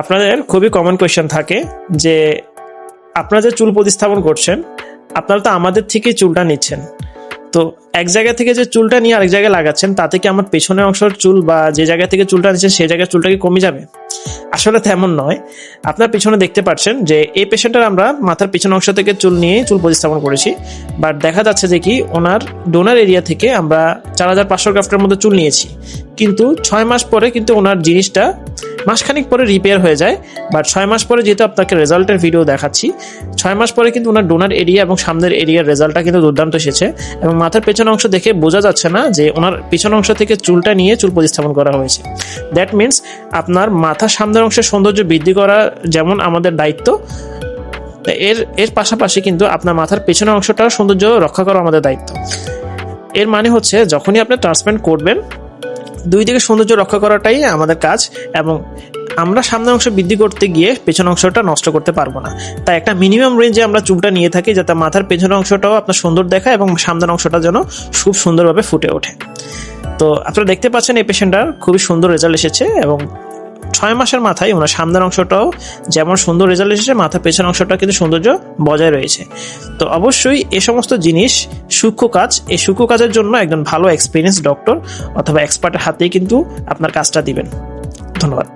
আপনাদের খুবই common question থাকে যে আপনারা যে চুল প্রতিস্থাপন করছেন, আপনারা তো আমাদের থেকেই চুলটা নিচ্ছেন, তো এক জায়গা থেকে যে চুলটা নিয়ে আরেক জায়গায় লাগাচ্ছেন তাতে কি আমার পেছনের অংশের চুল বা যে জায়গা থেকে চুলটা নিচ্ছেন সেই জায়গায় চুলটা কি কমে যাবে? আসলে তেমন নয়। আপনার পিছনে দেখতে পাচ্ছেন যে এই পেশেন্টের আমরা মাথার পিছনের অংশ থেকে চুল নিয়ে চুল প্রতিস্থাপন করেছি, বাট দেখা যাচ্ছে যে কি ওনার ডোনার এরিয়া থেকে আমরা 4500 গ্রাফটের মধ্যে চুল নিয়েছি, কিন্তু 6 মাস পরে কিন্তু ওনার জিনিসটা মাসখানিক পরে রিপেয়ার হয়ে যায়। বাট 6 মাস পরে যেহেতু আপনাকে রেজাল্টের ভিডিও দেখাচ্ছি, 6 মাস পরে কিন্তু ওনার ডোনার এরিয়া এবং সামনের এরিয়ার রেজাল্টটা কিন্তু দুর্দান্ত এসেছে, এবং মাথার পেছনের অংশ দেখে বোঝা যাচ্ছে না যে ওনার পিছনের অংশ থেকে চুলটা নিয়ে চুল প্রতিস্থাপন করা হয়েছে। দ্যাট মিনস আপনার মাথার সামনের অংশের সৌন্দর্য বৃদ্ধি করা যেমন আমাদের দায়িত্ব, এর পাশাপাশি কিন্তু আপনার মাথার পেছনের অংশটার সৌন্দর্য রক্ষা করা আমাদের দায়িত্ব। এর মানে হচ্ছে যখনই আপনি ট্রান্সপ্ল্যান্ট করবেন, দুই দিকে সৌন্দর্য রক্ষা করাটাই আমাদের কাজ, এবং আমরা সামনের অংশ বৃদ্ধি করতে গিয়ে পেছনের অংশটা নষ্ট করতে পারবো না। তাই একটা মিনিমাম রেঞ্জে আমরা চুলটা নিয়ে থাকি যাতে মাথার পেছনের অংশটাও আপনার সুন্দর দেখায় এবং সামনের অংশটা যেন খুব সুন্দরভাবে ফুটে ওঠে। তো আপনারা দেখতে পাচ্ছেন এই পেশেন্টটার খুবই সুন্দর রেজাল্ট এসেছে, এবং 6 মাসের মাথায় ওনার সামনের অংশটাও যেমন সুন্দর রেজাল্ট এসেছে, মাথার পেছনের অংশটা কিন্তু সৌন্দর্য বজায় রয়েছে। তো অবশ্যই এই সমস্ত জিনিস সূক্ষ্ম কাজ, এই সূক্ষ্ম কাজের জন্য একজন ভালো এক্সপিরিয়েন্স ডক্টর অথবা এক্সপার্টের হাতেই কিন্তু আপনার কাজটা দিবেন। ধন্যবাদ।